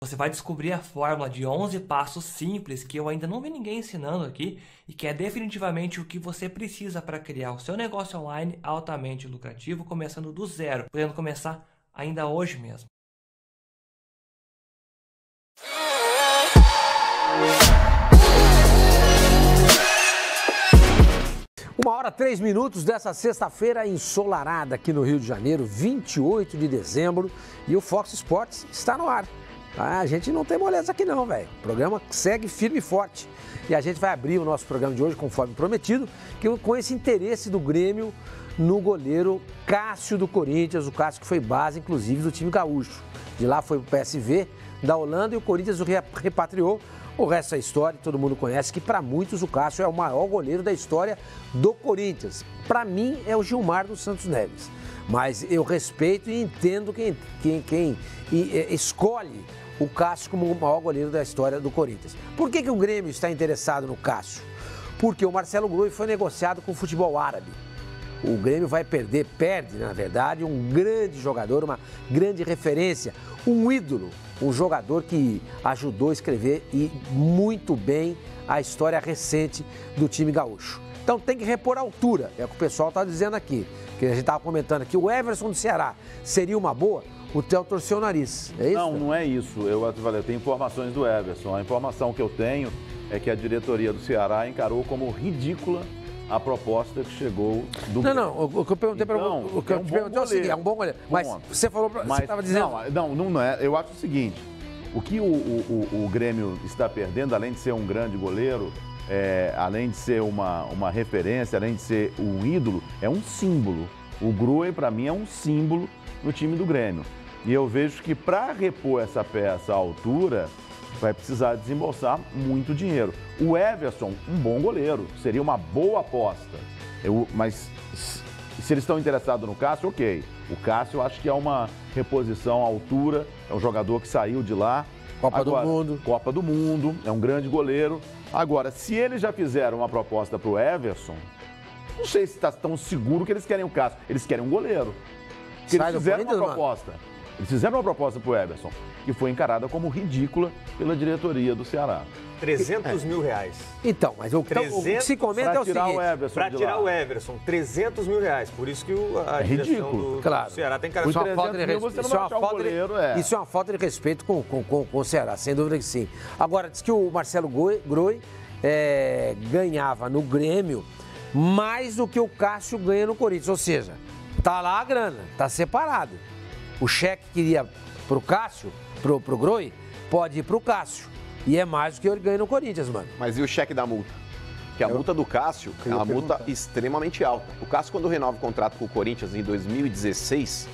Você vai descobrir a fórmula de 11 passos simples que eu ainda não vi ninguém ensinando aqui e que é definitivamente o que você precisa para criar o seu negócio online altamente lucrativo, começando do zero, podendo começar ainda hoje mesmo. Uma hora, 3 minutos dessa sexta-feira ensolarada aqui no Rio de Janeiro, 28 de dezembro, e o Fox Sports está no ar. A gente não tem moleza aqui não, velho. O programa segue firme e forte. E a gente vai abrir o nosso programa de hoje, conforme prometido, com esse interesse do Grêmio no goleiro Cássio do Corinthians, o Cássio que foi base, inclusive, do time gaúcho. De lá foi pro PSV da Holanda e o Corinthians o repatriou. O resto é história, todo mundo conhece que para muitos o Cássio é o maior goleiro da história do Corinthians. Para mim é o Gilmar dos Santos Neves. Mas eu respeito e entendo quem escolhe o Cássio como o maior goleiro da história do Corinthians. Por que o Grêmio está interessado no Cássio? Porque o Marcelo Groi foi negociado com o futebol árabe. O Grêmio perde, na verdade, um grande jogador, uma grande referência, um ídolo, um jogador que ajudou a escrever e muito bem a história recente do time gaúcho. Então tem que repor a altura, é o que o pessoal está dizendo aqui, que a gente estava comentando aqui, o Everson do Ceará seria uma boa? O Theo torceu o nariz, é isso? Não é isso, eu tenho informações do Everson, a informação que eu tenho é que a diretoria do Ceará encarou como ridícula a proposta que chegou do... Não, o que eu perguntei para o que eu te perguntei é o seguinte, é um bom goleiro, mas você falou, você estava dizendo... Não é, eu acho o seguinte, o que o Grêmio está perdendo, além de ser um grande goleiro, além de ser uma referência, além de ser um ídolo, é um símbolo. O Groi, para mim, é um símbolo no time do Grêmio. E eu vejo que para repor essa peça à altura, vai precisar desembolsar muito dinheiro. O Everson, um bom goleiro, seria uma boa aposta. Mas se eles estão interessados no Cássio, ok. O Cássio, eu acho que é uma reposição à altura, é um jogador que saiu de lá. Copa do Mundo, é um grande goleiro. Agora, se eles já fizeram uma proposta para o Everson, não sei se está tão seguro que eles querem o Cássio. Eles querem um goleiro. Porque eles fizeram uma proposta. Eles fizeram uma proposta para o Everson, que foi encarada como ridícula pela diretoria do Ceará. 300 mil reais. Então, mas o que se comenta é o seguinte... Para tirar o Everson, 300 mil reais. Por isso que a direção do Ceará tem encarado. Isso é uma falta de respeito com o Ceará, sem dúvida que sim. Agora, diz que o Marcelo Groi ganhava no Grêmio mais do que o Cássio ganha no Corinthians. Ou seja, tá lá a grana, tá separado. O cheque que iria pro Cássio, pro Groi, pode ir pro Cássio. E é mais do que ele ganha no Corinthians, mano. Mas e o cheque da multa? Porque a multa do Cássio é uma multa extremamente alta. O Cássio, quando renova o contrato com o Corinthians em 2016,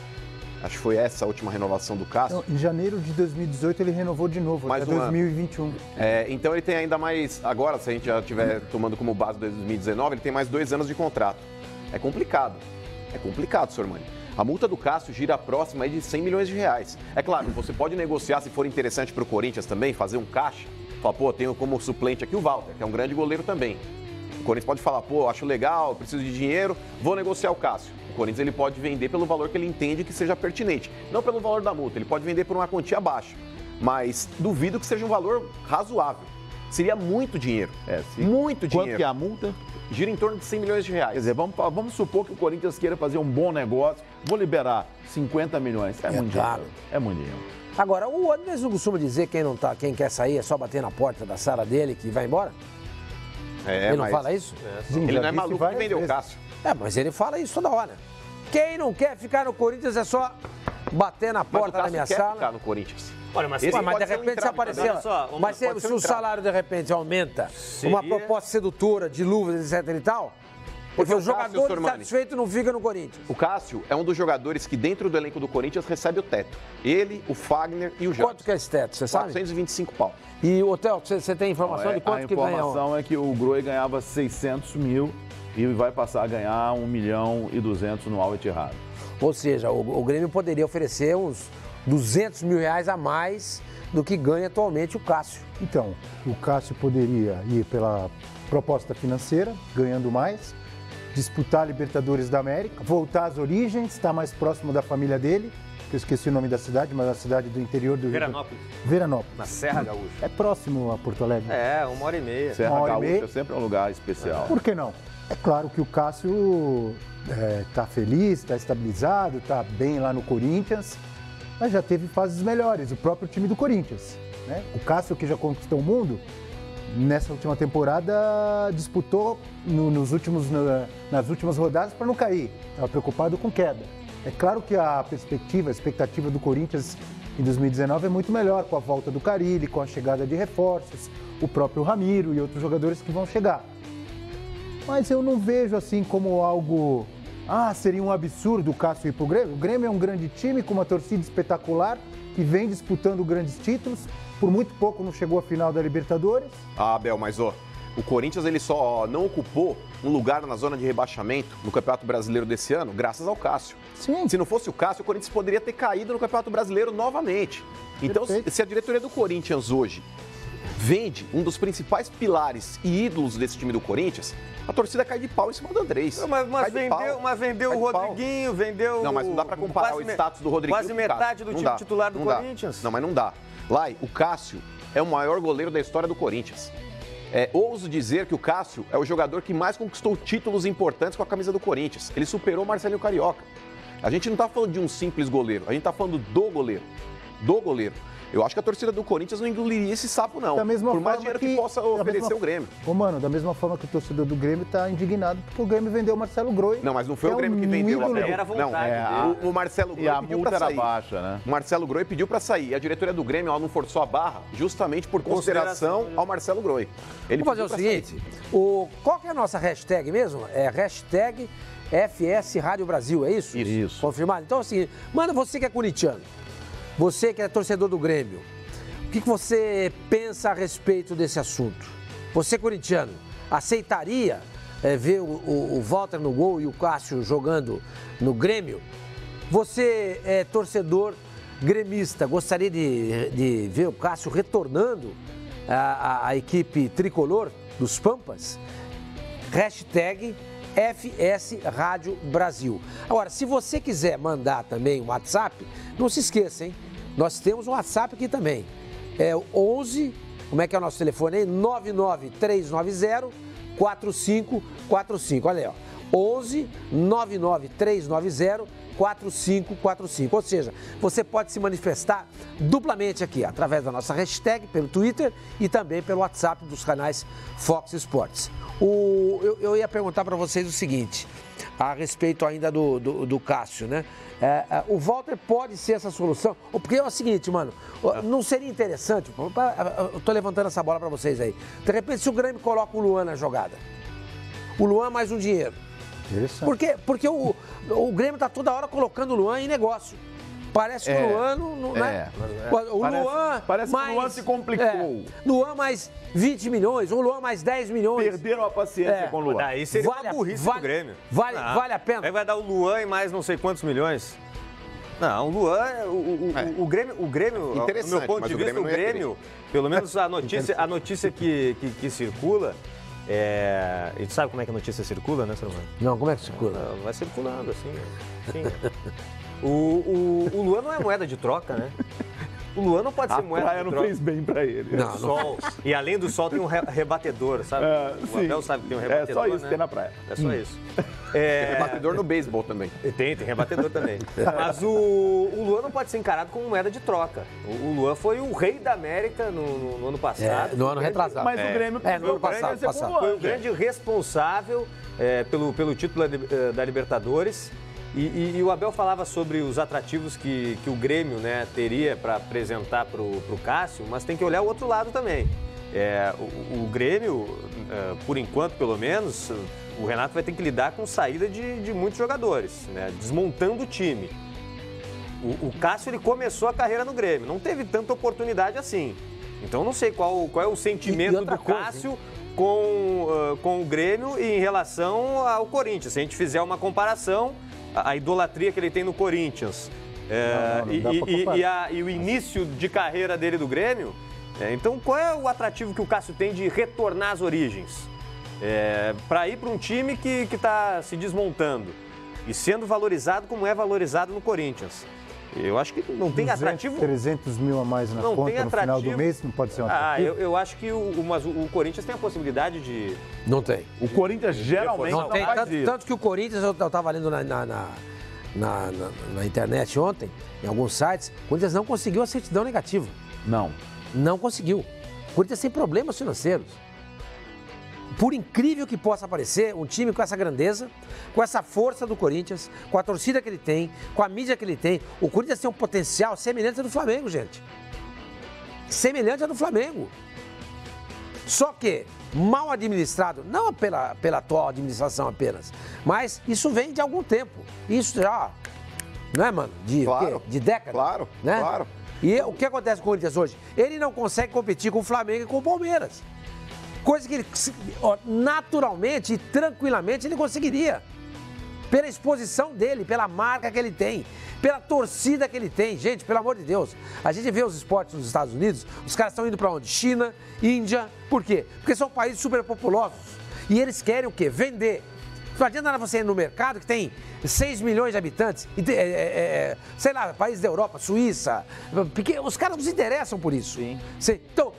acho que foi essa a última renovação do Cássio. Em janeiro de 2018 ele renovou de novo, até 2021. Então ele tem ainda mais, agora, se a gente já estiver tomando como base 2019, ele tem mais 2 anos de contrato. É complicado, Sormani. A multa do Cássio gira próxima de 100 milhões de reais. É claro, você pode negociar, se for interessante para o Corinthians também, fazer um caixa. Falar, tenho como suplente aqui o Walter, que é um grande goleiro também. O Corinthians pode falar, acho legal, preciso de dinheiro, vou negociar o Cássio. O Corinthians ele pode vender pelo valor que ele entende que seja pertinente. Não pelo valor da multa, ele pode vender por uma quantia baixa. Mas duvido que seja um valor razoável. Seria muito dinheiro. Muito dinheiro. Quanto que é a multa? Gira em torno de 100 milhões de reais. Quer dizer, vamos supor que o Corinthians queira fazer um bom negócio, vou liberar 50 milhões. É muito dinheiro. É muito dinheiro. Agora, o Andrés não costuma dizer quem quer sair é só bater na porta da sala dele que vai embora? Ele não fala isso? Ele não é maluco que vendeu o Cássio. Mas ele fala isso toda hora. Quem não quer ficar no Corinthians é só bater na porta da minha sala. Quer ficar no Corinthians. Olha, mas de repente se aparecer. Mas se o salário de repente aumenta, uma proposta sedutora de luvas, etc e tal, porque o jogador insatisfeito não fica no Corinthians. O Cássio é um dos jogadores que dentro do elenco do Corinthians recebe o teto. Ele, o Fagner e o Jadson. Quanto que é esse teto, você sabe? 425 pau. E, Hotel, você tem informação de quanto que ganha? A informação é que o Groi ganhava 600 mil e vai passar a ganhar 1 milhão e 200 no Al Ittihad. Ou seja, o Grêmio poderia oferecer uns 200 mil reais a mais do que ganha atualmente o Cássio. Então, o Cássio poderia ir pela proposta financeira, ganhando mais, disputar a Libertadores da América, voltar às origens, estar mais próximo da família dele que eu esqueci o nome da cidade, mas a cidade do interior do Rio. Veranópolis. Na Serra Gaúcha. É próximo a Porto Alegre. É, 1h30. Serra Gaúcha é sempre um lugar especial. Por que não? É claro que o Cássio está feliz, está estabilizado, está bem lá no Corinthians, mas já teve fases melhores, o próprio time do Corinthians. Né? O Cássio, que já conquistou o mundo, nessa última temporada disputou nas últimas rodadas para não cair, estava preocupado com queda. É claro que a expectativa do Corinthians em 2019 é muito melhor, com a volta do Carille, com a chegada de reforços, o próprio Ramiro e outros jogadores que vão chegar. Mas eu não vejo assim como algo... seria um absurdo o Cássio ir para o Grêmio. O Grêmio é um grande time com uma torcida espetacular que vem disputando grandes títulos. Por muito pouco não chegou à final da Libertadores. Abel, mas o Corinthians ele só não ocupou um lugar na zona de rebaixamento no Campeonato Brasileiro desse ano graças ao Cássio. Sim. Se não fosse o Cássio, o Corinthians poderia ter caído no Campeonato Brasileiro novamente. Então, se a diretoria do Corinthians hoje vende um dos principais pilares e ídolos desse time do Corinthians, a torcida cai de pau em cima do Andrés. Mas vendeu o Rodriguinho, vendeu... Não, mas não dá pra comparar o status do Rodriguinho quase metade do time titular do Corinthians. Não, mas não dá. Lai, o Cássio é o maior goleiro da história do Corinthians. Ouso dizer que o Cássio é o jogador que mais conquistou títulos importantes com a camisa do Corinthians. Ele superou o Marcelinho Carioca. A gente não tá falando de um simples goleiro, a gente tá falando do goleiro. Do goleiro. Eu acho que a torcida do Corinthians não engoliria esse sapo, não. Por mais dinheiro que possa oferecer o Grêmio. Mano, da mesma forma que o torcedor do Grêmio está indignado porque o Grêmio vendeu o Marcelo Groi. Não, mas não foi o Grêmio que vendeu o Abel. Era vontade. O Marcelo Groi pediu para sair. Baixa, né? O Marcelo Groi pediu para sair. E a diretoria do Grêmio não forçou a barra justamente por consideração ao Marcelo Groi. Vamos fazer o seguinte, qual que é a nossa hashtag mesmo? É hashtag FS Rádio Brasil, é isso? Isso. Confirmado? Então, assim, manda você que é corintiano, você que é torcedor do Grêmio, o que você pensa a respeito desse assunto? Você, corintiano, aceitaria ver o Walter no gol e o Cássio jogando no Grêmio? Você é torcedor gremista, gostaria de ver o Cássio retornando à equipe tricolor dos Pampas? Hashtag FS Rádio Brasil. Agora, se você quiser mandar também um WhatsApp, não se esqueça, hein? Nós temos um WhatsApp aqui também. É o 11, como é que é o nosso telefone aí? 99390-4545. Olha aí, ó. 11 99390-4545. Ou seja, você pode se manifestar duplamente aqui, através da nossa hashtag, pelo Twitter e também pelo WhatsApp dos canais Fox Sports. Eu ia perguntar para vocês o seguinte, a respeito ainda do Cássio, né? O Walter pode ser essa solução? Porque é o seguinte, mano, não seria interessante, eu tô levantando essa bola para vocês aí, de repente se o Grêmio coloca o Luan na jogada, o Luan mais um dinheiro. Interessante. Porque o Grêmio tá toda hora colocando o Luan em negócio. Parece que o Luan não é. Parece que o Luan se complicou. Luan mais 20 milhões, ou Luan mais 10 milhões. Perderam a paciência com o Luan. Daí seria uma burrice do Grêmio. Vale a pena. Aí vai dar o Luan e mais não sei quantos milhões. Não, o Luan, o Grêmio, no meu ponto de vista, o Grêmio, pelo menos a notícia que circula, e tu sabe como é que a notícia circula, né, Samuel? Não, como é que circula? Vai circulando, assim. O Luan não é moeda de troca, né? O Luan não pode ser moeda de troca. A praia não fez bem pra ele. Não. Sol. E além do sol tem um rebatedor, sabe? O Abel sabe que tem um rebatedor, só isso, né? tem na praia. É só isso. Tem rebatedor no beisebol também. Tem rebatedor também. Mas o Luan não pode ser encarado como moeda de troca. O Luan foi o rei da América no ano passado. No ano retrasado. Mas o Grêmio... no ano passado. Foi o grande responsável pelo título da Libertadores. E o Abel falava sobre os atrativos que o Grêmio, né, teria para apresentar para o Cássio, mas tem que olhar o outro lado também. O Grêmio, por enquanto pelo menos, o Renato vai ter que lidar com saída de muitos jogadores, né, desmontando o time. O Cássio ele começou a carreira no Grêmio, não teve tanta oportunidade assim. Então não sei qual é o sentimento do Cássio com o Grêmio e em relação ao Corinthians. Se a gente fizer uma comparação, a idolatria que ele tem no Corinthians e o início de carreira dele do Grêmio, então qual é o atrativo que o Cássio tem de retornar às origens? Para ir para um time que está se desmontando e sendo valorizado como é valorizado no Corinthians. Eu acho que não tem 200, atrativo. 300 mil a mais na Não tem conta no final do atrativo. mês, não pode ser um atrativo? Eu acho que mas o Corinthians tem a possibilidade de... Não tem. O Corinthians geralmente Não não tem. faz isso. Tanto que o Corinthians, eu estava lendo na internet ontem, em alguns sites, o Corinthians não conseguiu a certidão negativa. Não. Não conseguiu. O Corinthians tem problemas financeiros. Por incrível que possa parecer, um time com essa grandeza, com essa força do Corinthians, com a torcida que ele tem, com a mídia que ele tem, o Corinthians tem um potencial semelhante ao do Flamengo, gente. Semelhante ao do Flamengo. Só que, mal administrado, não pela atual administração apenas, mas isso vem de algum tempo. Isso já, não é, mano? Claro. De décadas. Claro, né? claro. E o que acontece com o Corinthians hoje? Ele não consegue competir com o Flamengo e com o Palmeiras. Coisa que ele, naturalmente e tranquilamente, ele conseguiria. Pela exposição dele, pela marca que ele tem, pela torcida que ele tem. Gente, pelo amor de Deus, a gente vê os esportes nos Estados Unidos, os caras estão indo para onde? China, Índia. Por quê? Porque são países super populosos. E eles querem o quê? Vender. Não adianta nada você ir no mercado que tem 6 milhões de habitantes, sei lá, países da Europa, Suíça, porque os caras não se interessam por isso. Sim. Então,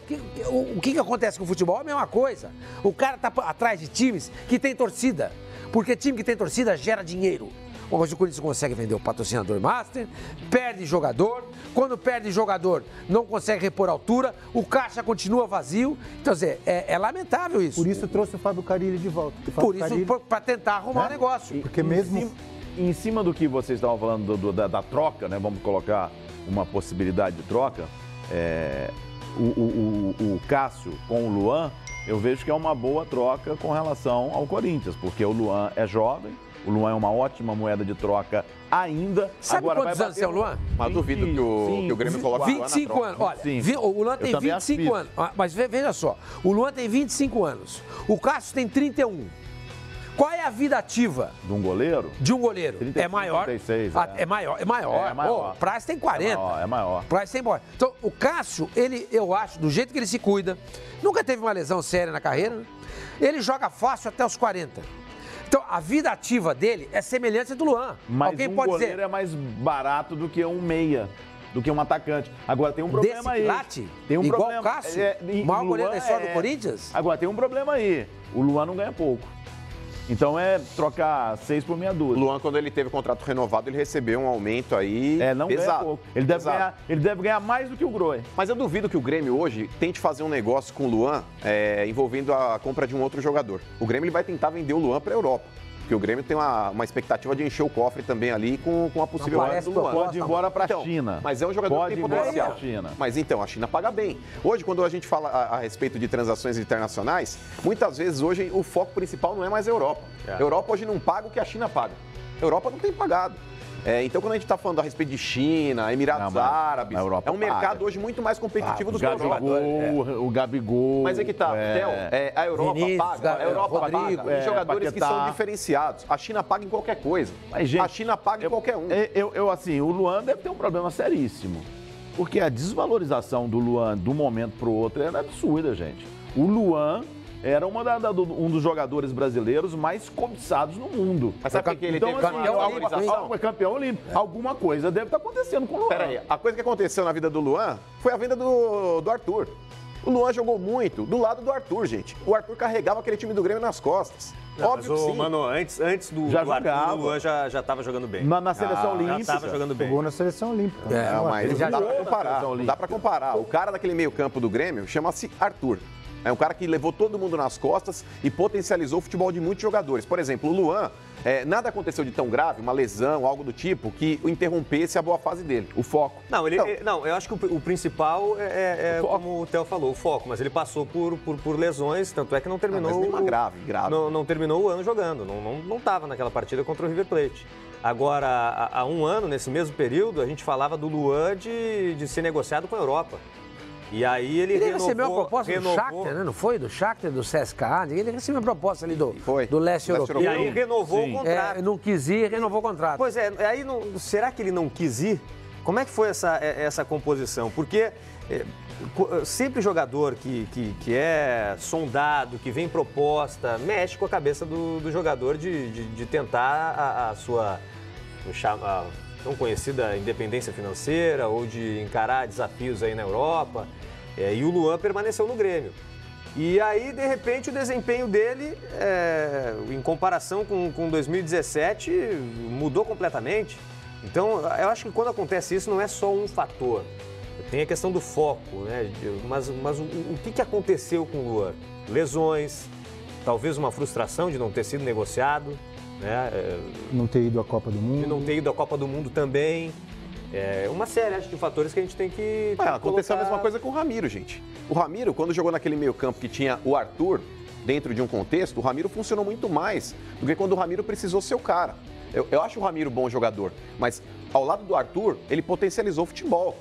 o que acontece com o futebol? É a mesma coisa. O cara está atrás de times que tem torcida, porque time que tem torcida gera dinheiro. Hoje o Corinthians consegue vender o patrocinador master, perde jogador, quando perde jogador não consegue repor altura, o caixa continua vazio. Então, é lamentável isso. Por isso trouxe o Fábio Carille de volta. Por isso, para tentar arrumar um negócio. Porque mesmo... Em cima do que vocês estavam falando da troca, né? Vamos colocar uma possibilidade de troca. O Cássio com o Luan, eu vejo que é uma boa troca com relação ao Corinthians, porque o Luan é jovem, o Luan é uma ótima moeda de troca ainda. Sabe agora quantos anos tem o Luan? Mas eu duvido que o Grêmio coloque o Luan na 25 troca. anos. Olha, 25. o Luan tem Eu também 25 acho anos. Mas veja só, o Luan tem 25 anos. O Cássio tem 31. Qual é a vida ativa De um goleiro? de um goleiro? 35, é maior. 36, É maior. É maior. O Praz tem 40. É maior. Praz tem maior. Então, o Cássio, eu acho, do jeito que ele se cuida, nunca teve uma lesão séria na carreira, né? Ele joga fácil até os 40. Então, a vida ativa dele é semelhante à do Luan. Mas Alguém um pode goleiro dizer, é mais barato do que um meia, do que um atacante. Agora tem um problema desse aí. quilate, Tem um igual problema. o Cássio, E o maior o goleiro da Luan história do Corinthians. Agora tem um problema aí. O Luan não ganha pouco. Então é trocar 6 por meia O dúzia. Luan, quando ele teve o contrato renovado, ele recebeu um aumento aí Não ganha pesado. pouco. Pesado. Ele deve ganhar mais do que o Groi. Mas eu duvido que o Grêmio hoje tente fazer um negócio com o Luan envolvendo a compra de um outro jogador. O Grêmio ele vai tentar vender o Luan para a Europa. Porque o Grêmio tem uma expectativa de encher o cofre também ali com a possível Não venda parece do Luan. Pode ir embora para a Então, China. mas é um jogador Pode que ir tem embora potencial. pra China. Mas então, a China paga bem. Hoje, quando a gente fala a respeito de transações internacionais, muitas vezes hoje o foco principal não é mais a Europa. A Europa hoje não paga o que a China paga. A Europa não tem pagado. Então, quando a gente está falando a respeito de China, Emirados Não, mas Árabes, a Europa é um mercado paga. hoje muito mais competitivo do que a Europa. O Gabigol. Mas é que tá, Theo, a Europa Vinícius, paga, a Europa Rodrigo, paga. Tem jogadores que Paquetá. são diferenciados. A China paga em qualquer coisa. Mas, gente, a China paga em qualquer um. Assim, o Luan deve ter um problema seríssimo. Porque a desvalorização do Luan de um momento pro outro era absurda, gente. O Luan era um dos jogadores brasileiros mais cobiçados no mundo. Mas sabe por que ele então, teve assim, uma valorização? é campeão olímpico. Alguma coisa deve estar acontecendo com o Luan. Peraí, a coisa que aconteceu na vida do Luan foi a venda do Arthur. O Luan jogou muito do lado do Arthur, gente. O Arthur carregava aquele time do Grêmio nas costas. Óbvio que sim. Mano, antes do Já Arthur, jogava. o Luan já estava jogando bem. Na seleção olímpica. Já estava jogando bem. Jogou na seleção olímpica. Não, mas ele já não dá pra jogou na comparar. seleção Não olímpica. dá pra comparar. O cara daquele meio campo do Grêmio chama-se Arthur. É um cara que levou todo mundo nas costas e potencializou o futebol de muitos jogadores. Por exemplo, o Luan, nada aconteceu de tão grave, uma lesão, algo do tipo, que o interrompesse a boa fase dele. O foco. Não, eu acho que o principal como o Theo falou, o foco. Mas ele passou por lesões, tanto é que não terminou... mas nenhuma grave. Não terminou o ano jogando, não estava naquela partida contra o River Plate. Agora, há um ano, nesse mesmo período, a gente falava do Luan de ser negociado com a Europa. E aí ele recebeu uma proposta do Shakhtar, né? Não foi? Do Shakhtar, do CSKA. Ele recebeu uma proposta ali do leste europeu. E aí renovou o contrato. Não quis ir, renovou o contrato. Pois é, aí será que ele não quis ir? Como é que foi essa composição? Porque sempre jogador que é sondado, que vem proposta, mexe com a cabeça do jogador de tentar a sua tão conhecida independência financeira ou de encarar desafios aí na Europa. E o Luan permaneceu no Grêmio. E aí, de repente, o desempenho dele, em comparação com 2017, mudou completamente. Então, eu acho que quando acontece isso, não é só um fator. Tem a questão do foco, né? Mas o que aconteceu com o Luan? Lesões, talvez uma frustração de não ter sido negociado, né? Não ter ido à Copa do Mundo. De não ter ido à Copa do Mundo também. Uma série, acho, de fatores que a gente tem que Aconteceu a mesma coisa com o Ramiro, gente. O Ramiro, quando jogou naquele meio-campo que tinha o Arthur, dentro de um contexto, o Ramiro funcionou muito mais do que quando o Ramiro precisou ser o cara. Eu acho o Ramiro bom jogador, mas ao lado do Arthur, ele potencializou o futebol.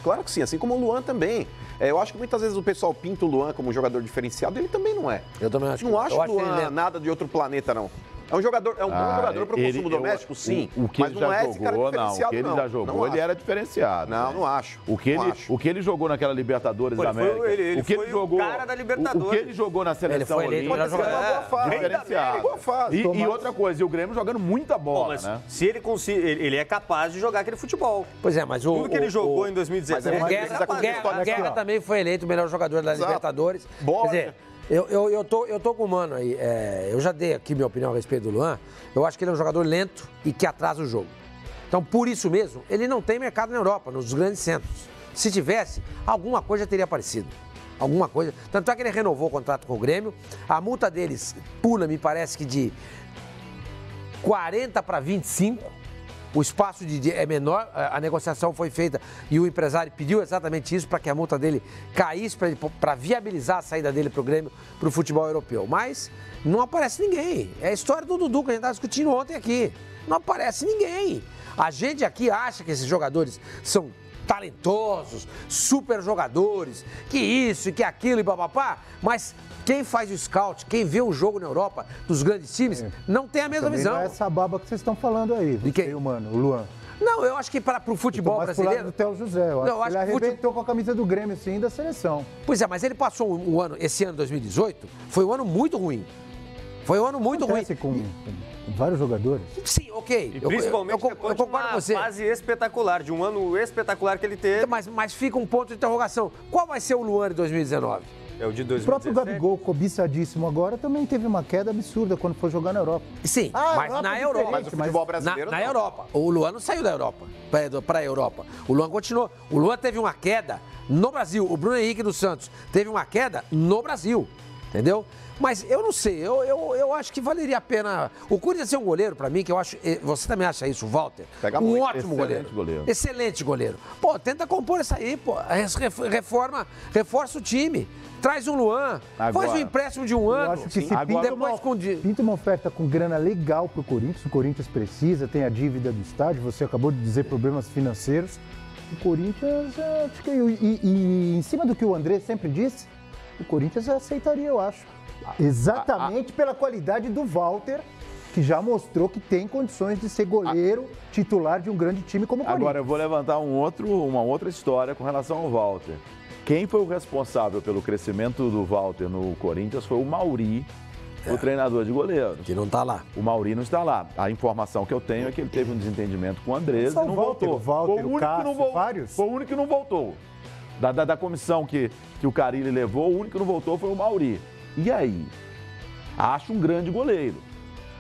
Claro que sim, assim como o Luan também. Eu acho que muitas vezes o pessoal pinta o Luan como um jogador diferenciado, ele também não é. Eu também acho. Não acho o Luan nada de outro planeta, não. É um jogador, bom jogador para o consumo doméstico, sim. O que mas ele não já é esse cara jogou, diferenciado, o que ele já jogou, ele era diferenciado. Não acho. O que ele jogou naquela Libertadores da América. Ele foi o cara da Libertadores. O que ele jogou na seleção olímpica. Pode ser uma boa fase. Diferenciado. Boa fase. E outra coisa, e o Grêmio jogando muita bola, mas né? se ele conseguir, ele é capaz de jogar aquele futebol. Pois é, mas Tudo que ele jogou em 2017. O Guerra também foi eleito o melhor jogador da Libertadores. Boa. Quer dizer, eu tô com o Mano aí. Eu já dei aqui minha opinião a respeito do Luan. Eu acho que ele é um jogador lento e que atrasa o jogo. Então, por isso mesmo, ele não tem mercado na Europa, nos grandes centros. Se tivesse, alguma coisa teria aparecido. Alguma coisa. Tanto é que ele renovou o contrato com o Grêmio. A multa deles pula, me parece que de 40 para 25. O espaço é menor, a negociação foi feita e o empresário pediu exatamente isso para que a multa dele caísse, para viabilizar a saída dele para o Grêmio, para o futebol europeu. Mas não aparece ninguém. É a história do Dudu que a gente estava discutindo ontem aqui. Não aparece ninguém. A gente aqui acha que esses jogadores são talentosos, super jogadores, que isso e que aquilo e papapá, mas quem faz o scout, quem vê o jogo na Europa dos grandes times, não tem a mesma visão. Não é essa baba que vocês estão falando aí, de quem? Mano, o Luan. Não, eu acho que para o futebol brasileiro... do Theo José, eu acho que ele arrebentou com a camisa do Grêmio, sim, da seleção. Pois é, mas ele passou um ano, esse ano 2018, foi um ano muito ruim. Foi um ano muito ruim. Com vários jogadores. Sim, ok. E principalmente eu concordo com você. Uma fase espetacular, de um ano espetacular que ele teve. Mas fica um ponto de interrogação. Qual vai ser o Luan de 2019? É o de 2017. O próprio Gabigol, cobiçadíssimo agora, também teve uma queda absurda quando foi jogar na Europa. Sim, mas na Europa. Mas o futebol brasileiro na Europa. O Luan não saiu da Europa, para a Europa. O Luan continuou. O Luan teve uma queda no Brasil. O Bruno Henrique dos Santos teve uma queda no Brasil. Entendeu? Mas eu não sei, eu acho que valeria a pena. O Corinthians é um goleiro, pra mim, que eu acho. Você também acha isso, o Walter? Pega um muito. ótimo goleiro. Excelente goleiro. Pô, tenta compor isso aí, pô. Reforça o time. Traz um Luan. Faz um empréstimo de um ano. Eu acho que se depois pinta uma oferta com grana legal pro Corinthians, o Corinthians precisa, tem a dívida do estádio, você acabou de dizer problemas financeiros. O Corinthians, acho que. E em cima do que o André sempre disse, o Corinthians aceitaria, eu acho. Exatamente pela qualidade do Walter, que já mostrou que tem condições de ser goleiro titular de um grande time como o Corinthians. Agora eu vou levantar uma outra história com relação ao Walter. Quem foi o responsável pelo crescimento do Walter no Corinthians foi o Mauri, o treinador de goleiros. Que não está lá. O Mauri não está lá. A informação que eu tenho é que ele teve um desentendimento com o Andrés e não voltou. O Walter, o Cássio, vários. Foi o único que não voltou. Da comissão que o Carille levou, o único que não voltou foi o Mauri. E aí? Acho um grande goleiro.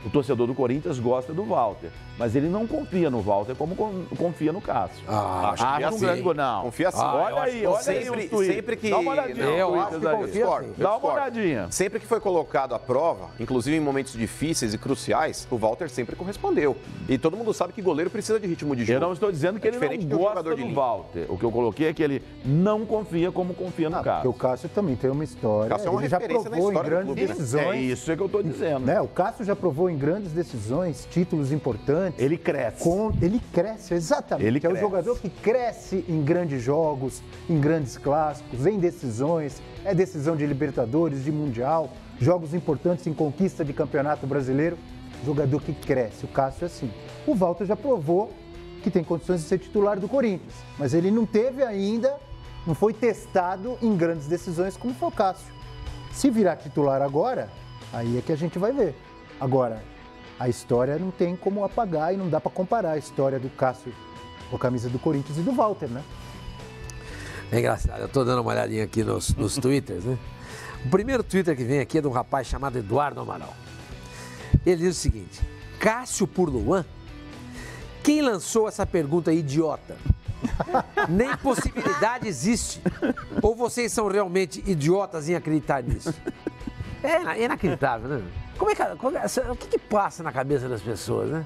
O torcedor do Corinthians gosta do Walter, mas ele não confia no Walter como confia no Cássio. Acho um grande goleiro. Não. Confia sim. Olha aí os tweets. Sempre que... Dá uma olhadinha. Eu acho que confia sim. Dá uma olhadinha. Sempre que foi colocado à prova, inclusive em momentos difíceis e cruciais, o Walter sempre correspondeu. E todo mundo sabe que goleiro precisa de ritmo de jogo. Eu não estou dizendo que ele não gosta do Walter. O que eu coloquei é que ele não confia como confia no Cássio. Porque o Cássio também tem uma história. Cássio é uma referência na história do clube, decisões. É isso que eu estou dizendo. Né? O Cássio já provou em grandes decisões, títulos importantes. Ele cresce. Ele cresce, exatamente. Ele cresce. É o jogador que cresce em grandes jogos, em grandes clássicos, em decisões. É decisão de Libertadores, de Mundial, jogos importantes em conquista de Campeonato Brasileiro. Jogador que cresce. O Cássio é assim. O Walter já provou que tem condições de ser titular do Corinthians, mas ele não teve ainda, não foi testado em grandes decisões como foi o Cássio. Se virar titular agora, aí é que a gente vai ver. Agora, a história não tem como apagar e não dá para comparar a história do Cássio com a camisa do Corinthians e do Walter, né? É engraçado, eu tô dando uma olhadinha aqui nos twitters, né? O primeiro Twitter que vem aqui é de um rapaz chamado Eduardo Amaral. Ele diz o seguinte: Cássio por Luan? Quem lançou essa pergunta idiota? Nem possibilidade existe. Ou vocês são realmente idiotas em acreditar nisso? É inacreditável, né? O que passa na cabeça das pessoas, né?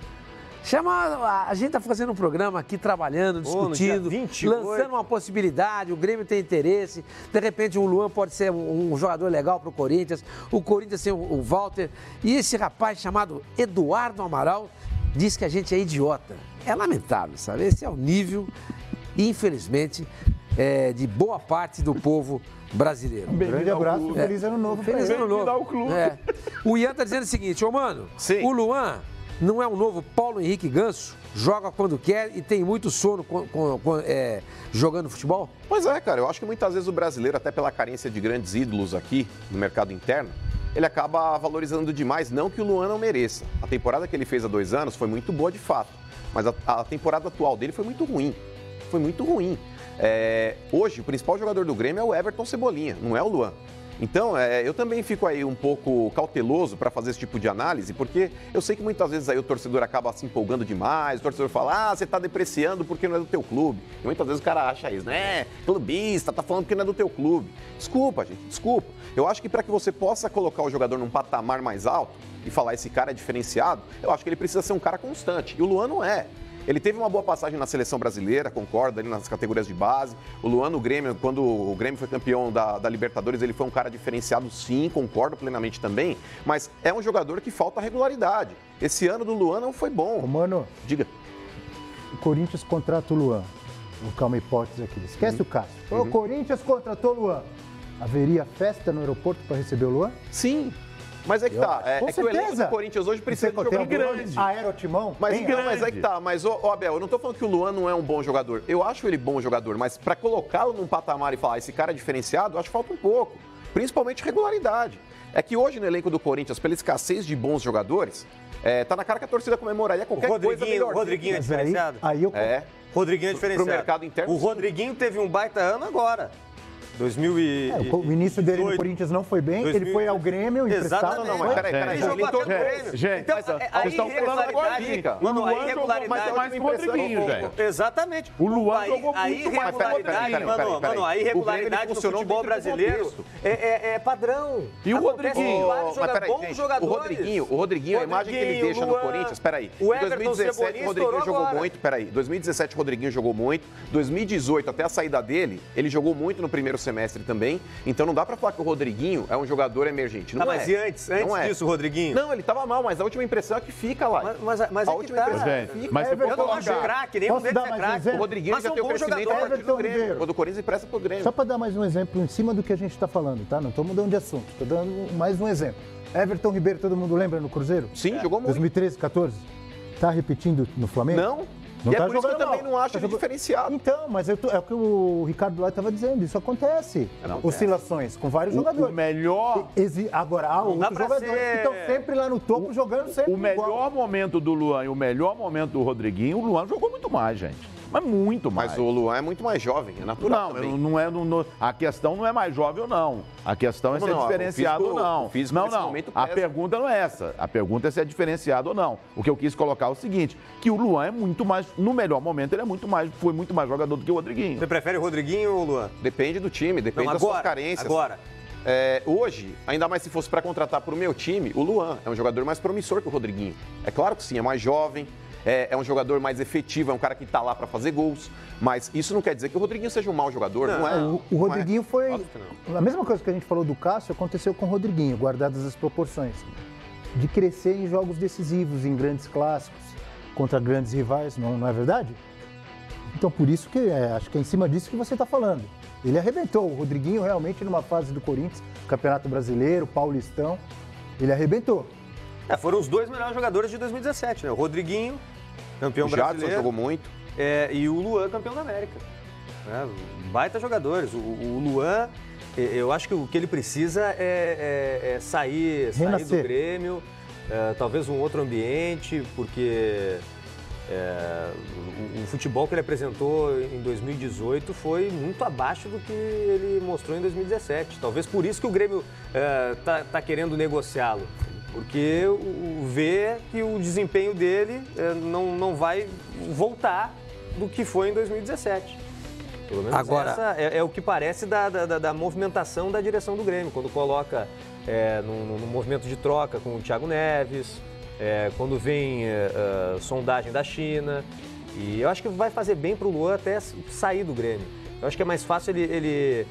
A gente está fazendo um programa aqui, trabalhando, discutindo, lançando uma possibilidade, o Grêmio tem interesse, de repente o Luan pode ser um jogador legal para o Corinthians tem o Walter, e esse rapaz chamado Eduardo Amaral diz que a gente é idiota. É lamentável, sabe? Esse é o nível, infelizmente, de boa parte do povo brasileiro. Um grande abraço, feliz ano novo. Feliz ano novo. O Ian está dizendo o seguinte: ô mano, Sim. O Luan não é um novo Paulo Henrique Ganso? Joga quando quer e tem muito sono jogando futebol? Pois é, cara, eu acho que muitas vezes o brasileiro, até pela carência de grandes ídolos aqui no mercado interno, ele acaba valorizando demais, não que o Luan não mereça. A temporada que ele fez há 2 anos foi muito boa de fato, mas a temporada atual dele foi muito ruim. Foi muito ruim. Hoje, o principal jogador do Grêmio é o Everton Cebolinha, não é o Luan. Então, eu também fico aí um pouco cauteloso para fazer esse tipo de análise, porque eu sei que muitas vezes aí o torcedor acaba se empolgando demais, o torcedor fala, você está depreciando porque não é do teu clube. E muitas vezes o cara acha isso, né? Clubista, tá falando porque não é do teu clube. Desculpa, gente, desculpa. Eu acho que para que você possa colocar o jogador num patamar mais alto e falar esse cara é diferenciado, eu acho que ele precisa ser um cara constante. E o Luan não é. Ele teve uma boa passagem na seleção brasileira, concordo, ali nas categorias de base. O Luan no Grêmio, quando o Grêmio foi campeão da Libertadores, ele foi um cara diferenciado, sim, concordo plenamente também. Mas é um jogador que falta regularidade. Esse ano do Luan não foi bom. Ô, mano, diga. O Corinthians contrata o Luan. Vou colocar uma hipótese aqui. Esquece o Cássio. O Corinthians contratou o Luan. Haveria festa no aeroporto para receber o Luan? Sim. Mas é que tá. Com que o elenco do Corinthians hoje precisa de jogador grande. Aerotimão? Mas é que tá. Mas, Abel, eu não tô falando que o Luan não é um bom jogador. Eu acho ele bom jogador, mas para colocá-lo num patamar e falar esse cara é diferenciado, eu acho que falta um pouco. Principalmente regularidade. É que hoje no elenco do Corinthians, pela escassez de bons jogadores, tá na cara que a torcida comemoraria qualquer coisa melhor. O Rodriguinho é diferenciado? Rodriguinho é diferenciado. Pro mercado interno. O Rodriguinho teve um baita ano agora. O início dele no Corinthians não foi bem, ele foi ao Grêmio, emprestado. Não, mas peraí. Gente, então, vocês estão falando agora. Mano, a irregularidade mais com o Rodriguinho, velho. Exatamente. O Luan jogou a muito mais com o irregularidade, mano, a irregularidade no futebol brasileiro é padrão. E o Rodriguinho? O Rodriguinho, a imagem que ele deixa no Corinthians, peraí. Em 2017 o Rodriguinho jogou muito, peraí. 2017 o Rodriguinho jogou muito. 2018, até a saída dele, ele jogou muito no primeiro semestre também, então não dá pra falar que o Rodriguinho é um jogador emergente, não mas e antes disso, o Rodriguinho? Não, ele tava mal, mas a última impressão é que fica lá. Mas a última impressão é que fica. Mas você eu não acho craque, nem Posso dar é mais um craque. exemplo? O Rodriguinho já tem o crescimento a partir do Grêmio, quando o Corinthians empresta pro Grêmio. Só pra dar mais um exemplo em cima do que a gente tá falando, tá? Não tô mudando de assunto, tô dando mais um exemplo. Everton Ribeiro, todo mundo lembra no Cruzeiro? Sim, jogou muito. 2013, 14? Tá repetindo no Flamengo? Não. Não E tá é por isso que eu jogando também não acho ele diferenciado. Então, mas é o que o Ricardo lá estava dizendo, isso acontece. Oscilações com vários jogadores. O melhor... Agora, há outros jogadores que estão sempre lá no topo, jogando sempre O melhor momento do Luan e o melhor momento do Rodriguinho, o Luan jogou muito mais, gente. Mas muito mais. Mas o Luan é muito mais jovem, é natural também. Não é, a questão não é mais jovem ou não. A questão é se é diferenciado ou não. Não. A pergunta não é essa. A pergunta é se é diferenciado ou não. O que eu quis colocar é o seguinte, que o Luan é muito mais, no melhor momento, ele foi muito mais jogador do que o Rodriguinho. Você prefere o Rodriguinho ou o Luan? Depende do time, depende das suas carências. Agora. Hoje, ainda mais se fosse para contratar para o meu time, o Luan é um jogador mais promissor que o Rodriguinho. É claro que sim, é mais jovem, é um jogador mais efetivo, é um cara que está lá para fazer gols, mas isso não quer dizer que o Rodriguinho seja um mau jogador, não é? O Rodriguinho foi... A mesma coisa que a gente falou do Cássio aconteceu com o Rodriguinho, guardadas as proporções. De crescer em jogos decisivos, em grandes clássicos, contra grandes rivais, não é verdade? Então, por isso que acho que é em cima disso que você está falando. Ele arrebentou, o Rodriguinho realmente numa fase do Corinthians, Campeonato Brasileiro, Paulistão, ele arrebentou. Foram os dois melhores jogadores de 2017, né? O Rodriguinho, campeão brasileiro. O Jadson jogou muito. E o Luan, campeão da América. Baita jogadores. O Luan, eu acho que o que ele precisa é sair do Grêmio, talvez um outro ambiente, porque o futebol que ele apresentou em 2018 foi muito abaixo do que ele mostrou em 2017. Talvez por isso que o Grêmio tá querendo negociá-lo, porque vê que o desempenho dele não vai voltar do que foi em 2017. Pelo menos agora, essa é o que parece da movimentação da direção do Grêmio, quando coloca no movimento de troca com o Thiago Neves, quando vem sondagem da China. E eu acho que vai fazer bem para o Luan até sair do Grêmio. Eu acho que é mais fácil ele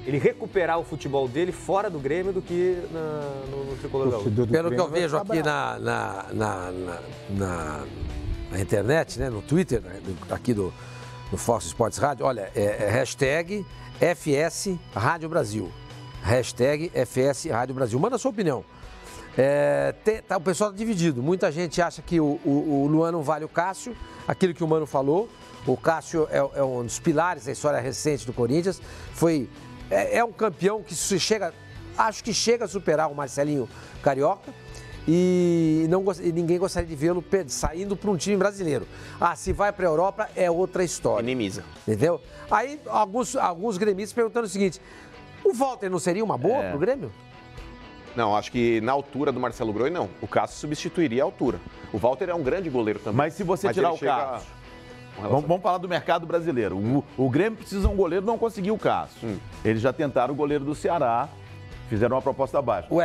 recuperar o futebol dele fora do Grêmio do que no Tricolor Gaúcho. Pelo que eu vejo aqui na internet, né, no Twitter, aqui do Fox Sports Rádio, olha, hashtag FS Rádio Brasil. Hashtag FS Rádio Brasil. Manda a sua opinião. O pessoal está dividido. Muita gente acha que o Luan não vale o Cássio, aquilo que o Mano falou. O Cássio é um dos pilares da história recente do Corinthians. É um campeão que acho que chega a superar o Marcelinho Carioca. E ninguém gostaria de vê-lo saindo para um time brasileiro. Se vai para a Europa é outra história. Minimiza. Entendeu? Aí alguns gremistas perguntando o seguinte: o Walter não seria uma boa para o Grêmio? Não, acho que na altura do Marcelo Groi, não. O Cássio substituiria a altura. O Walter é um grande goleiro também. Mas se você tirar o Cássio... Vamos falar do mercado brasileiro. O Grêmio precisa de um goleiro, não conseguiu o Cássio. Eles já tentaram o goleiro do Ceará, fizeram uma proposta baixa. O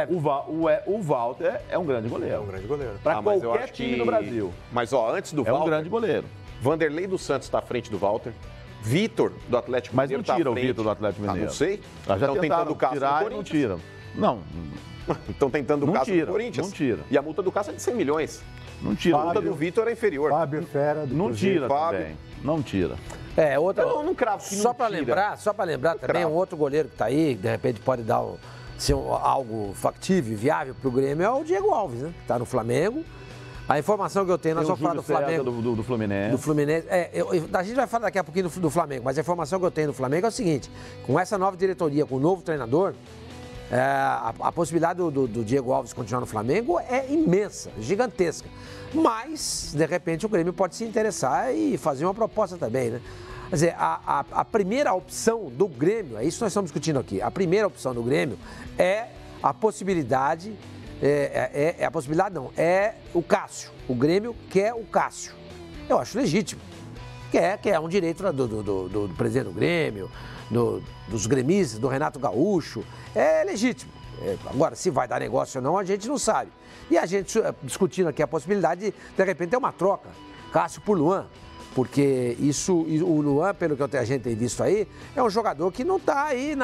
Walter é um grande goleiro. É um grande goleiro. Para qualquer time no Brasil. Mas, antes do Walter... É um grande goleiro. Vanderlei dos Santos está à frente do Walter. Vitor, do Atlético Mineiro, Mas não tira o Vitor do Atlético Mineiro. Não sei. Já Estão tentando o Cássio do tirar e Corinthians. não tiram. Não. Estão tentando o Cássio do Corinthians. Não tira. E a multa do Cássio é de 100 milhões. Não tira. A multa do Vitor é inferior. Fábio Fera do Não Cruzeiro. tira também. Não tira. Outra. Eu não cravo que Só não para tira. lembrar também, cravo. um outro goleiro que está aí, de repente pode dar algo factível, viável para o Grêmio, é o Diego Alves, né? Que está no Flamengo. A informação que eu tenho, nós vamos falar do Flamengo. Do Fluminense. Do Fluminense. A gente vai falar daqui a pouquinho do Flamengo, mas a informação que eu tenho do Flamengo é o seguinte: com essa nova diretoria, com o novo treinador, a possibilidade do Diego Alves continuar no Flamengo é imensa, gigantesca. Mas, de repente, o Grêmio pode se interessar e fazer uma proposta também, né? Quer dizer, a primeira opção do Grêmio, é isso que nós estamos discutindo aqui, a primeira opção do Grêmio é a possibilidade, é o Cássio. O Grêmio quer o Cássio. Eu acho legítimo. Quer um direito do presidente do Grêmio, dos gremistas, do Renato Gaúcho. É legítimo. Agora, se vai dar negócio ou não, a gente não sabe. E a gente discutindo aqui a possibilidade de repente, ter uma troca. Cássio por Luan. Porque o Luan, pelo que a gente tem visto aí, é um jogador que não está aí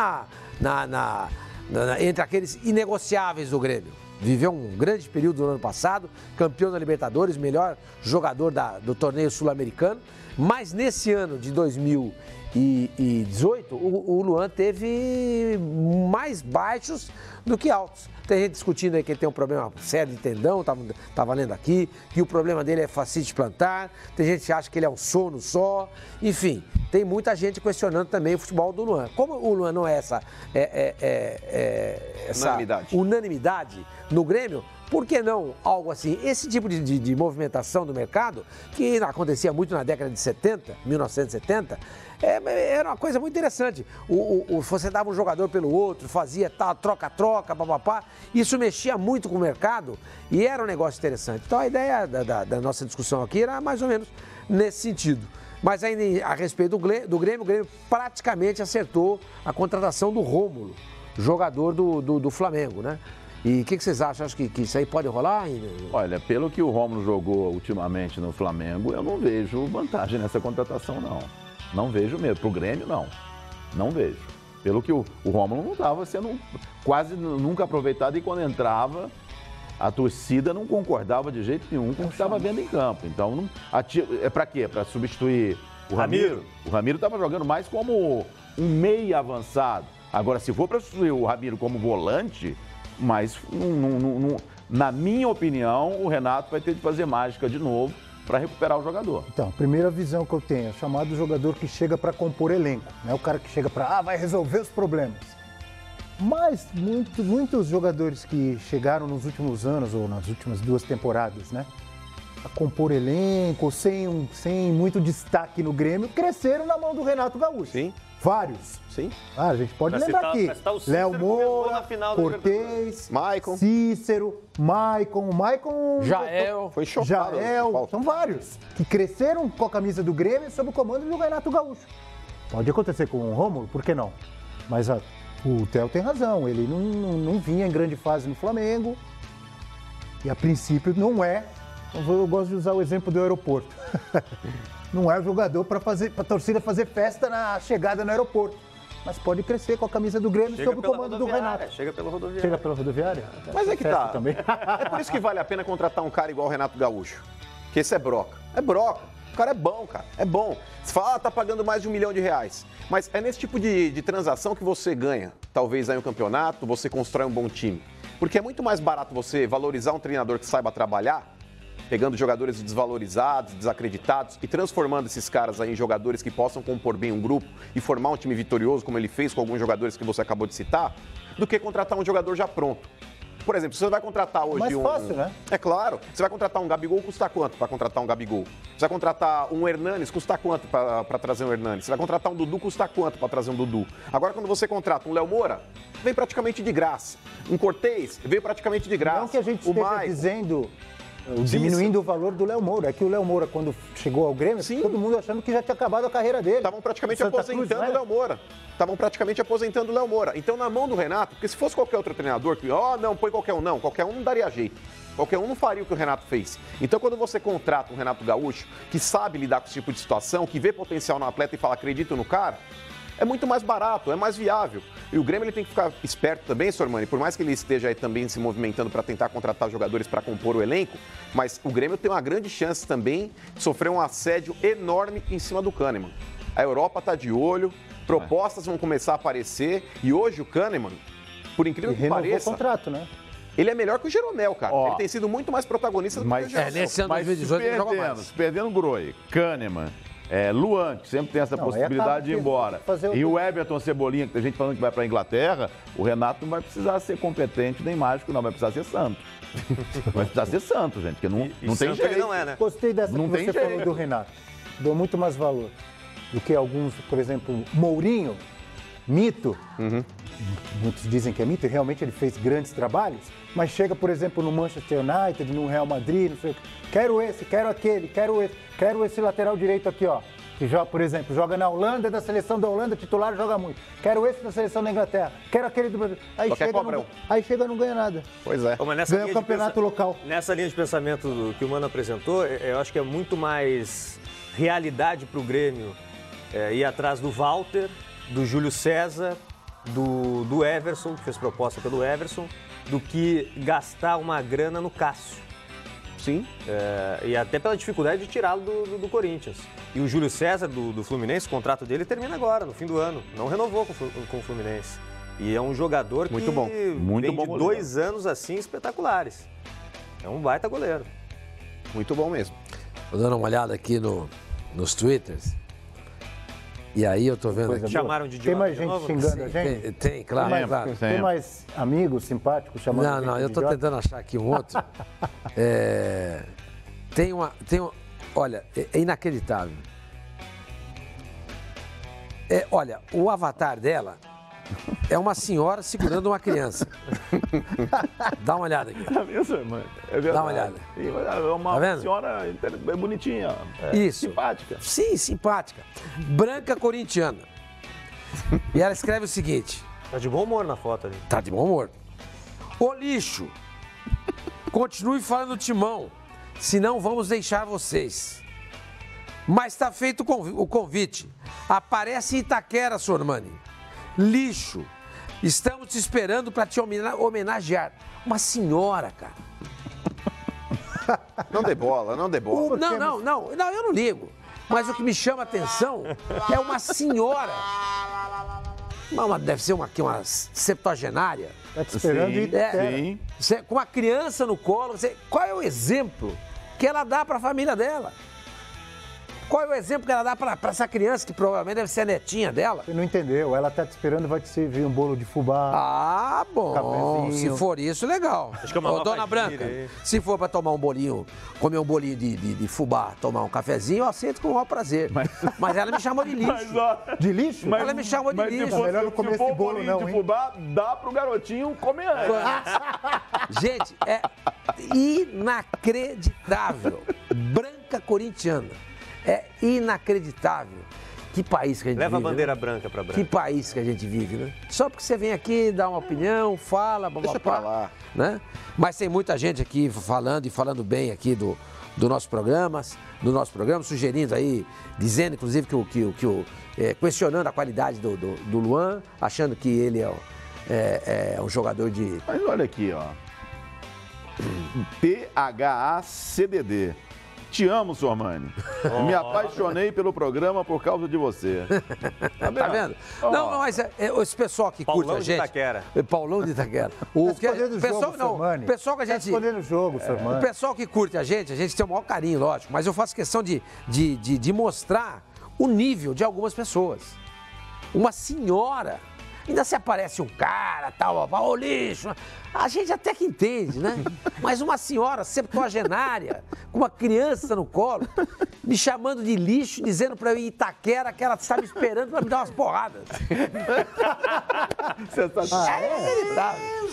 entre aqueles inegociáveis do Grêmio. Viveu um grande período no ano passado, campeão da Libertadores, melhor jogador do torneio sul-americano. Mas nesse ano de 2018, o Luan teve mais baixos do que altos. Tem gente discutindo aí que ele tem um problema sério de tendão, estava lendo aqui, que o problema dele é fascite plantar, tem gente que acha que ele é um sono só, enfim, tem muita gente questionando também o futebol do Luan. Como o Luan não é essa unanimidade no Grêmio, por que não algo assim? Esse tipo de movimentação do mercado, que acontecia muito na década de 70, 1970, era uma coisa muito interessante. Você dava um jogador pelo outro, fazia troca-troca, papapá. Isso mexia muito com o mercado e era um negócio interessante. Então a ideia da nossa discussão aqui era mais ou menos nesse sentido. Mas ainda a respeito do Grêmio, o Grêmio praticamente acertou a contratação do Rômulo, jogador do Flamengo, né? E o que vocês acham? Acho que isso aí pode rolar? Olha, pelo que o Rômulo jogou ultimamente no Flamengo, eu não vejo vantagem nessa contratação, não. Não vejo mesmo. Pro Grêmio, não. Não vejo. Pelo que o Rômulo não estava sendo quase nunca aproveitado e quando entrava, a torcida não concordava de jeito nenhum com o que estava vendo em campo. Então, é para quê? Para substituir o Ramiro? O Ramiro estava jogando mais como um meia avançado. Agora, se for para substituir o Ramiro como volante, mas na minha opinião, o Renato vai ter de fazer mágica de novo para recuperar o jogador. Então, a primeira visão que eu tenho é chamado jogador que chega para compor elenco, não é o cara que chega para, vai resolver os problemas. Mas muitos jogadores que chegaram nos últimos anos, ou nas últimas 2 temporadas, né? A compor elenco, sem muito destaque no Grêmio, cresceram na mão do Renato Gaúcho. Sim. Vários. Sim. A gente pode lembrar aqui. Léo Moura, Cortez, Maicon. Cícero, Maicon, Jael. Foi chocado. Jael, são vários que cresceram com a camisa do Grêmio sob o comando do Renato Gaúcho. Pode acontecer com o Rômulo, por que não? Mas o Theo tem razão, ele não vinha em grande fase no Flamengo e a princípio não é. Eu gosto de usar o exemplo do aeroporto. Não é o jogador para a torcida fazer festa na chegada no aeroporto. Mas pode crescer com a camisa do Grêmio sob o comando do Renato. Chega pela rodoviária. Chega pela rodoviária? Mas é que tá. Também. É por isso que vale a pena contratar um cara igual o Renato Gaúcho. Que esse é broca. É broca. O cara é bom, cara. É bom. Você fala, tá pagando mais de R$1 milhão. Mas é nesse tipo de transação que você ganha. Talvez aí um campeonato, você constrói um bom time. Porque é muito mais barato você valorizar um treinador que saiba trabalhar, pegando jogadores desvalorizados, desacreditados e transformando esses caras aí em jogadores que possam compor bem um grupo e formar um time vitorioso, como ele fez com alguns jogadores que você acabou de citar, do que contratar um jogador já pronto. Por exemplo, se você vai contratar hoje mais fácil, né? É claro. Você vai contratar um Gabigol, custa quanto para contratar um Gabigol? Você vai contratar um Hernanes, custa quanto para trazer um Hernanes? Você vai contratar um Dudu, custa quanto para trazer um Dudu? Agora, quando você contrata um Léo Moura, vem praticamente de graça. Um Cortez, veio praticamente de graça. Não que a gente esteja dizendo... diminuindo o valor do Léo Moura. É que o Léo Moura, quando chegou ao Grêmio, todo mundo achando que já tinha acabado a carreira dele. Estavam praticamente aposentando o Léo Moura. Estavam praticamente aposentando o Léo Moura. Então, na mão do Renato, porque se fosse qualquer outro treinador, que, não, põe qualquer um, não. Qualquer um não daria jeito. Qualquer um não faria o que o Renato fez. Então, quando você contrata um Renato Gaúcho, que sabe lidar com esse tipo de situação, que vê potencial no atleta e fala, acredito no cara, é muito mais barato, é mais viável. E o Grêmio ele tem que ficar esperto também, Sormani, por mais que ele esteja aí também se movimentando para tentar contratar jogadores para compor o elenco, mas o Grêmio tem uma grande chance também de sofrer um assédio enorme em cima do Kahneman. A Europa está de olho, propostas vão começar a aparecer e hoje o Kahneman, por incrível que pareça... o contrato, né? Ele é melhor que o Jeromel, cara. Ele tem sido muito mais protagonista do que o Jeromel. Nesse ano de 2018 ele joga mais. Perdendo o Groi, Kahneman, Luan, que sempre tem essa possibilidade de ir embora. E o Everton Cebolinha, que tem gente falando que vai para a Inglaterra, o Renato não vai precisar ser competente nem mágico, não. Vai precisar ser santo. Vai precisar ser santo, gente, porque não tem jeito. Não é, né? Gostei dessa não que você falou do Renato. Dou muito mais valor do que alguns, por exemplo, Mourinho, mito. Muitos dizem que é mito e realmente ele fez grandes trabalhos, mas chega, por exemplo, no Manchester United, no Real Madrid, não sei o que. Quero esse, quero aquele, quero esse lateral direito aqui, ó. Que, por exemplo, joga na Holanda, da seleção da Holanda, titular, joga muito. Quero esse da seleção da Inglaterra, quero aquele do Brasil. Aí chega e não ganha nada. Pois é. Ganha o campeonato local. Nessa linha de pensamento que o Mano apresentou, eu acho que é muito mais realidade para o Grêmio ir atrás do Walter, do Júlio César, do Everson, que fez proposta pelo Everson, do que gastar uma grana no Cássio. Sim. E até pela dificuldade de tirá-lo do Corinthians. E o Júlio César, do Fluminense, o contrato dele termina agora, no fim do ano. Não renovou com o Fluminense. E é um jogador que muito bom. Vem de 2 anos assim espetaculares. É um baita goleiro. Muito bom mesmo. Tô dando uma olhada aqui nos Twitters. E aí eu tô vendo aqui. Chamaram de idiota. Tem mais de gente novo? xingando a gente? Tem, claro, claro. Tem mais amigos simpáticos chamando a gente Não, eu de tô idiota? tentando achar aqui um outro. Tem uma. Olha, é inacreditável. Olha, o avatar dela é uma senhora segurando uma criança. Dá uma olhada aqui. É mesmo, irmã? É verdade. Dá uma olhada. É uma Tá vendo? senhora bem bonitinha. Isso. Simpática. Sim, simpática. Branca corintiana. E ela escreve o seguinte. Tá de bom humor na foto ali. Tá de bom humor. Ô lixo, continue falando do Timão, senão vamos deixar vocês. Mas tá feito o convite. Aparece em Itaquera, Sormani. Lixo, estamos te esperando para te homenagear. Uma senhora, cara. Não dê bola, não dê bola. Não, eu não ligo. Mas o que me chama a atenção é uma senhora. Deve ser uma septuagenária. Tá te esperando Sim, e Itaquera. sim. Com uma criança no colo. Qual é o exemplo que ela dá para a família dela? Qual é o exemplo que ela dá pra essa criança, que provavelmente deve ser a netinha dela? Você não entendeu. Ela tá te esperando, vai te servir um bolo de fubá. Ah, bom. Cafezinho. Se for isso, legal. Acho que é uma Ô, nova dona gíria Branca, aí. se for pra tomar um bolinho, comer um bolinho de fubá, tomar um cafezinho, eu aceito com o maior prazer. Mas ela me chamou de lixo. Mas, ó, De lixo? Ela me chamou de mas se lixo. for, Melhor não se comer for esse bolo, bolinho não, de hein? fubá, dá pro garotinho comer antes. Gente, é inacreditável. Branca corintiana. É inacreditável. Que país que a gente Leva a vive, bandeira né? branca pra Que branca. país que a gente vive, né? Só porque você vem aqui, dá uma opinião, fala, Deixa pra lá. né? Mas tem muita gente aqui falando e falando bem aqui do nosso programa, sugerindo aí, dizendo inclusive questionando a qualidade do Luan, achando que ele é um jogador de... Mas olha aqui, ó. THACDD. Te amo, Sormani. Me apaixonei pelo programa por causa de você. Tá vendo? Ó. Não, mas esse pessoal que curte Paulão a de gente... Itaquera. Paulão de Itaquera. O Escondendo o jogo, Sormani. o pessoal que a Tá gente... escondendo o jogo, O Sormani. pessoal que curte a gente tem o maior carinho, lógico, mas eu faço questão de mostrar o nível de algumas pessoas. Uma senhora, ainda se aparece um cara, tal, ô lixo, a gente até que entende, né? Mas uma senhora septuagenária, com uma criança no colo, me chamando de lixo, dizendo pra eu ir em Itaquera que ela estava esperando pra me dar umas porradas. É inacreditável.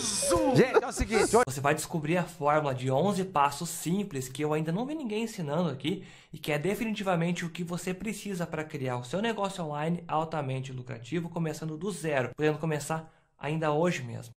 Gente, é o seguinte, hoje... Você vai descobrir a fórmula de 11 passos simples que eu ainda não vi ninguém ensinando aqui e que é definitivamente o que você precisa para criar o seu negócio online altamente lucrativo, começando do zero, podendo começar ainda hoje mesmo.